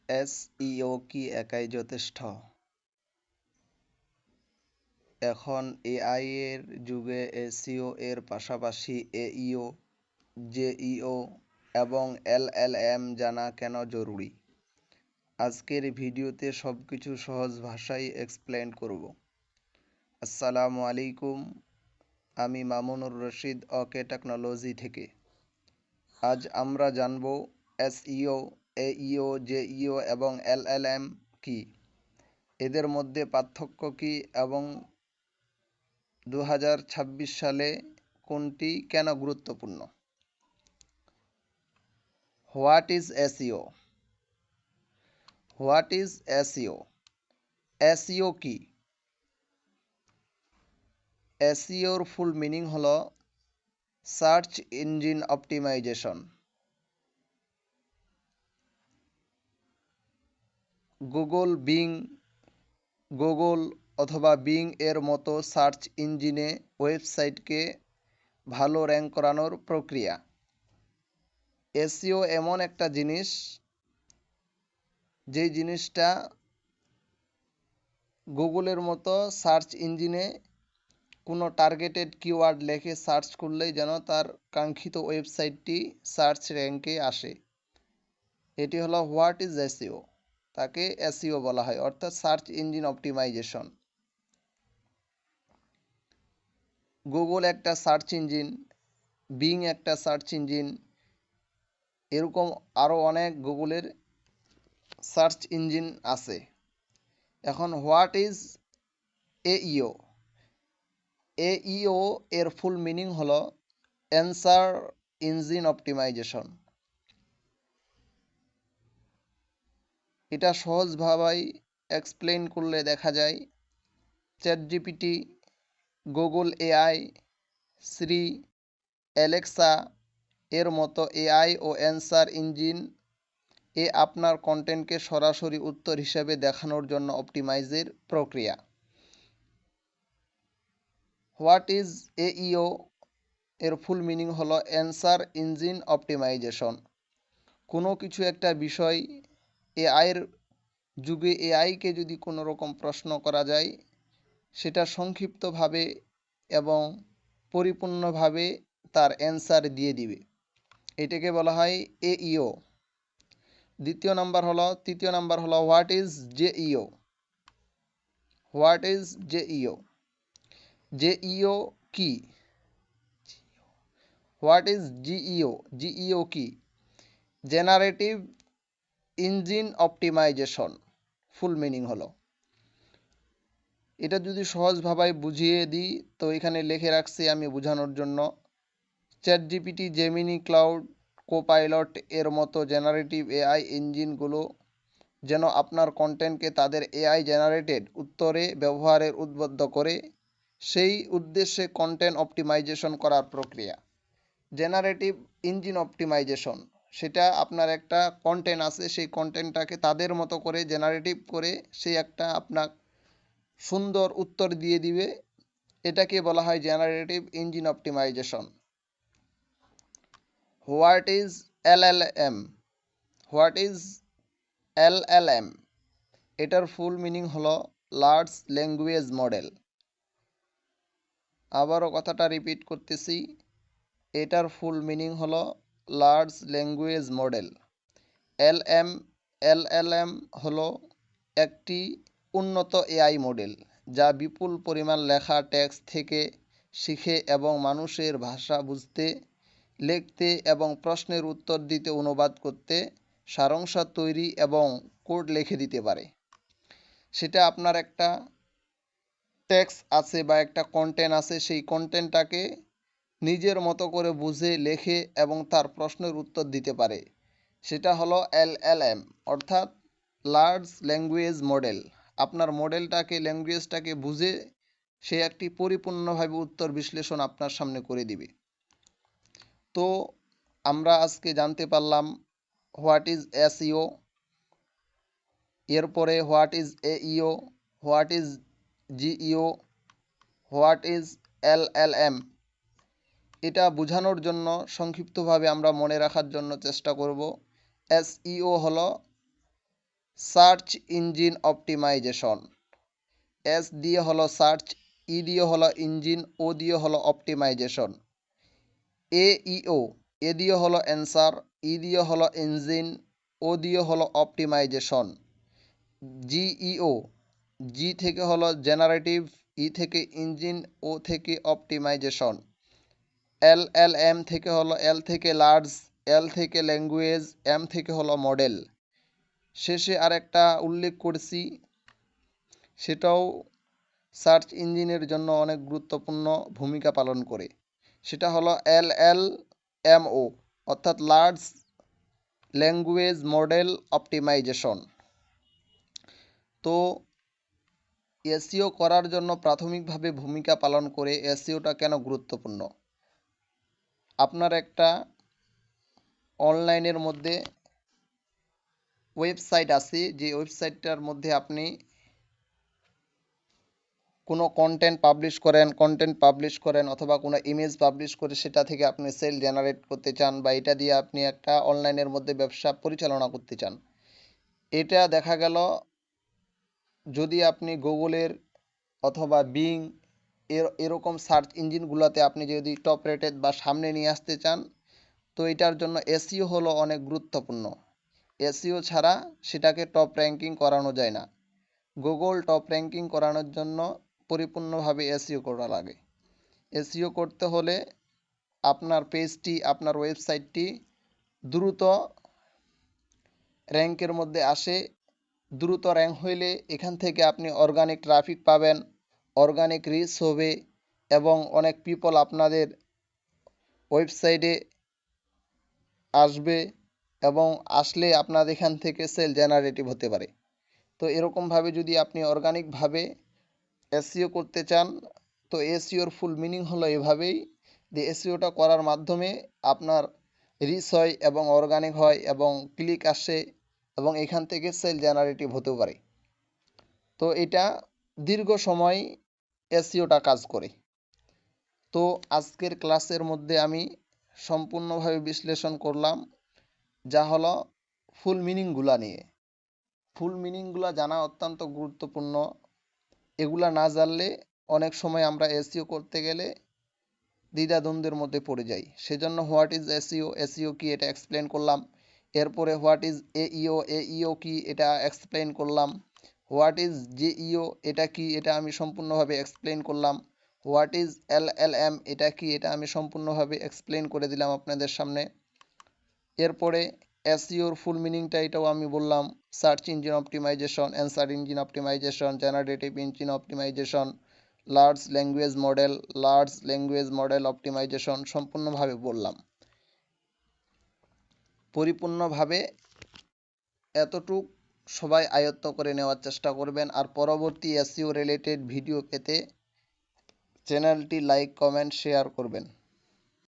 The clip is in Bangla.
এসইও কি একাই যথেষ্ট? এখন এআই এর যুগে এসইও এর পাশাপাশি এইও, জেইও এবং এলএলএম জানা কেন জরুরি? আজকের ভিডিওতে সবকিছু সহজ ভাষায় এক্সপ্লেন করব। আসসালামু আলাইকুম, আমি মামুনুর রশিদ ওকে টেকনোলজি থেকে। আজ আমরা জানব এসইও, এইও, জেইও এবং এলএলএম কি, এদের মধ্যে পার্থক্য কি এবং 2026 সালে কোনটি কেন গুরুত্বপূর্ণ। What is SEO? What is SEO? SEO কি? এসইওর ফুল মিনিং হলো সার্চ ইঞ্জিন অপটিমাইজেশন। গুগল অথবা বিং এর মতো সার্চ ইঞ্জিনে ওয়েবসাইটকে ভালো র্যাঙ্ক করানোর প্রক্রিয়া। এসইও এমন একটা জিনিস, যেই জিনিসটা গুগলের মতো সার্চ ইঞ্জিনে কোনো টার্গেটেড কিওয়ার্ড লেখে সার্চ করলেই যেন তার কাঙ্ক্ষিত ওয়েবসাইটটি সার্চ র্যাঙ্কে আসে। এটি হলো হোয়াট ইজ এসইও। তাকে এসইও বলা হয়, অর্থাৎ সার্চ ইঞ্জিন অপটিমাইজেশন। গুগল একটা সার্চ ইঞ্জিন, বিং একটা সার্চ ইঞ্জিন, এরকম আরও অনেক গুগলের সার্চ ইঞ্জিন আছে। এখন হোয়াট ইজ এইও? এইও এর ফুল মিনিং হলো অ্যান্সার ইঞ্জিন অপটিমাইজেশন। এটা সহজভাবেই এক্সপ্লেন করলে দেখা যায় চ্যাটজিপিটি, গুগল এআই, সিরি, অ্যালেক্সা এর মতো এআই ও অ্যান্সার ইঞ্জিন আপনার কন্টেন্টকে সরাসরি উত্তর হিসেবে দেখানোর জন্য অপটিমাইজের প্রক্রিয়া। হোয়াট ইজ এইও এর ফুল মিনিং হলো অ্যান্সার ইঞ্জিন অপটিমাইজেশন। কোনো কিছু একটা বিষয়, এআইয়ের যুগে এআইকে যদি কোনো রকম প্রশ্ন করা যায়, সেটা সংক্ষিপ্তভাবে এবং পরিপূর্ণভাবে তার অ্যান্সার দিয়ে দিবে, এটাকে বলা হয় এইও। তৃতীয় নাম্বার হলো what is GEO? What is GEO? GEO কি? What is GEO? জিইও কি? Generative engine optimization full meaning হলো। এটা যদি সহজভাবে বুঝিয়ে দিই তো এখানে লিখে রাখছি আমি বোঝানোর জন্য। চ্যাটজিপিটি, জেমিনি, ক্লাউড, কোপাইলট এর মতো জেনারেটিভ এআই ইঞ্জিনগুলো যেন আপনার কন্টেন্টকে তাদের এআই জেনারেটেড উত্তরে ব্যবহারের উদ্বুদ্ধ করে, সেই উদ্দেশ্যে কন্টেন্ট অপটিমাইজেশন করার প্রক্রিয়া। জেনারেটিভ ইঞ্জিন অপটিমাইজেশন, সেটা আপনার একটা কন্টেন্ট আছে, সেই কন্টেন্টটাকে তাদের মতো করে জেনারেটিভ করে সেই একটা আপনার সুন্দর উত্তর দিয়ে দিবে, এটাকে বলা হয় generative engine optimization. What is LLM? What is LLM? এটার ফুল মিনিং হলো লার্জ ল্যাঙ্গুয়েজ মডেল। আবারও কথাটা রিপিট করতেছি, এটার ফুল মিনিং হলো লার্জ ল্যাঙ্গুয়েজ মডেল। এলএলএম হলো একটি উন্নত এআই মডেল, যা বিপুল পরিমাণ লেখা টেক্সট থেকে শিখে এবং মানুষের ভাষা বুঝতে, লিখতে এবং প্রশ্নের উত্তর দিতে, অনুবাদ করতে, সারাংশ তৈরি এবং কোড লিখে দিতে পারে। সেটা আপনার একটা টেক্সট আছে বা একটা কন্টেন্ট আছে, সেই কন্টেন্টটাকে নিজের মতো করে বুঝে লেখে এবং তার প্রশ্নের উত্তর দিতে পারে। সেটা হলো এলএলএম, অর্থাৎ লার্জ ল্যাঙ্গুয়েজ মডেল। আপনার মডেলটাকে, ল্যাঙ্গুয়েজটাকে বুঝে সে একটি পরিপূর্ণভাবে উত্তর বিশ্লেষণ আপনার সামনে করে দিবে। তো আমরা আজকে জানতে পারলাম হোয়াট ইজ এসইও, এরপরে what is AEO, what is GEO, what is LLM. এটা বোঝানোর জন্য সংক্ষিপ্তভাবে আমরা মনে রাখার জন্য চেষ্টা করব। এসইও হলো সার্চ ইঞ্জিন অপটিমাইজেশন। এস দিয়ে হলো সার্চ, ই দিয়ে হলো ইঞ্জিন, ও দিয়ে হলো অপটিমাইজেশন। এইও, এ দিয়ে হলো অ্যান্সার, ই দিয়ে হলো ইঞ্জিন, ও দিয়ে হলো অপটিমাইজেশন। জিইও, জি থেকে হলো জেনারেটিভ, ই থেকে ইঞ্জিন, ও থেকে অপটিমাইজেশন। এলএলএম থেকে হলো এল থেকে লার্জ, এল থেকে ল্যাঙ্গুয়েজ, এম থেকে হলো মডেল। শেষে আরেকটা উল্লেখ করছি, সেটাও সার্চ ইঞ্জিনের জন্য অনেক গুরুত্বপূর্ণ ভূমিকা পালন করে। সেটা হলো এলএলএমও, অর্থাৎ লার্জ ল্যাঙ্গুয়েজ মডেল অপটিমাইজেশন। তো এসইও করার জন্য প্রাথমিকভাবে ভূমিকা পালন করে। এসইওটা কেন গুরুত্বপূর্ণ? আপনার একটা অনলাইনের মধ্যে ওয়েবসাইট আছে, যে ওয়েবসাইটটার মধ্যে আপনি কোনো কন্টেন্ট পাবলিশ করেন অথবা কোনো ইমেজ পাবলিশ করে সেটা থেকে আপনি সেল জেনারেট করতে চান, বা এটা দিয়ে আপনি একটা অনলাইনের মধ্যে ব্যবসা পরিচালনা করতে চান। এটা দেখা গেল যদি আপনি গুগলের অথবা বিং এরকম সার্চ ইঞ্জিনগুলোতে আপনি যদি টপ রেটেড বা সামনে নিয়ে আসতে চান, তো এটার জন্য এসইও হলো অনেক গুরুত্বপূর্ণ। এসইও ছাড়া সেটাকে টপ র্যাঙ্কিং করানো যায় না। গুগল টপ র্যাঙ্কিং করানোর জন্য পরিপূর্ণভাবে এসইও করা লাগে। এসইও করতে হলে আপনার পেজটি, আপনার ওয়েবসাইটটি দ্রুত র্যাঙ্কের মধ্যে আসে। দ্রুত র্যাঙ্ক হইলে এখান থেকে আপনি অর্গানিক ট্রাফিক পাবেন, অর্গানিক রিচ হবে, এবং অনেক পিপল আপনাদের ওয়েবসাইটে আসবে, এবং আসলে আপনার এখান থেকে সেল জেনারেটিভ হতে পারে। তো এরকমভাবে যদি আপনি অর্গানিকভাবে এসইও করতে চান, তো এসইওর ফুল মিনিং হলো এভাবেই যে এসইওটা করার মাধ্যমে আপনার রিচ হয় এবং অর্গানিক হয় এবং ক্লিক আসে, এবং এখান থেকে সেল জেনারেটিভ হতেও পারে। তো এটা দীর্ঘ সময় এসইওটা কাজ করে। তো আজকের ক্লাসের মধ্যে আমি সম্পূর্ণভাবে বিশ্লেষণ করলাম, যা হলো ফুল মিনিংগুলা নিয়ে। ফুল মিনিংগুলা জানা অত্যন্ত গুরুত্বপূর্ণ। এগুলা না জানলে অনেক সময় আমরা এসইও করতে গেলে দ্বিধাদ্বন্দ্বের মধ্যে পড়ে যাই। সেজন্য হোয়াট ইজ এসইও, এসইও কি এটা এক্সপ্লেন করলাম। এরপরে হোয়াট ইজ এইও, এইও কি এটা এক্সপ্লেন করলাম। হোয়াট ইজ জেইও, এটা কি এটা আমি সম্পূর্ণভাবে এক্সপ্লেন করলাম। হোয়াট ইজ এলএলএম, এটা কি এটা আমি সম্পূর্ণভাবে এক্সপ্লেন করে দিলাম আপনাদের সামনে। এরপরে এসইওর ফুল মিনিংটা এটাও আমি বললাম, search engine optimization, answer engine optimization, generative engine optimization, large language model optimization সম্পূর্ণভাবে বললাম। পরিপূর্ণভাবে এতটুক সবাই আয়ত্ত করে নেওয়ার চেষ্টা করবেন। আর পরবর্তী এসইও রিলেটেড ভিডিও পেতে চ্যানেলটি লাইক, কমেন্ট, শেয়ার করবেন।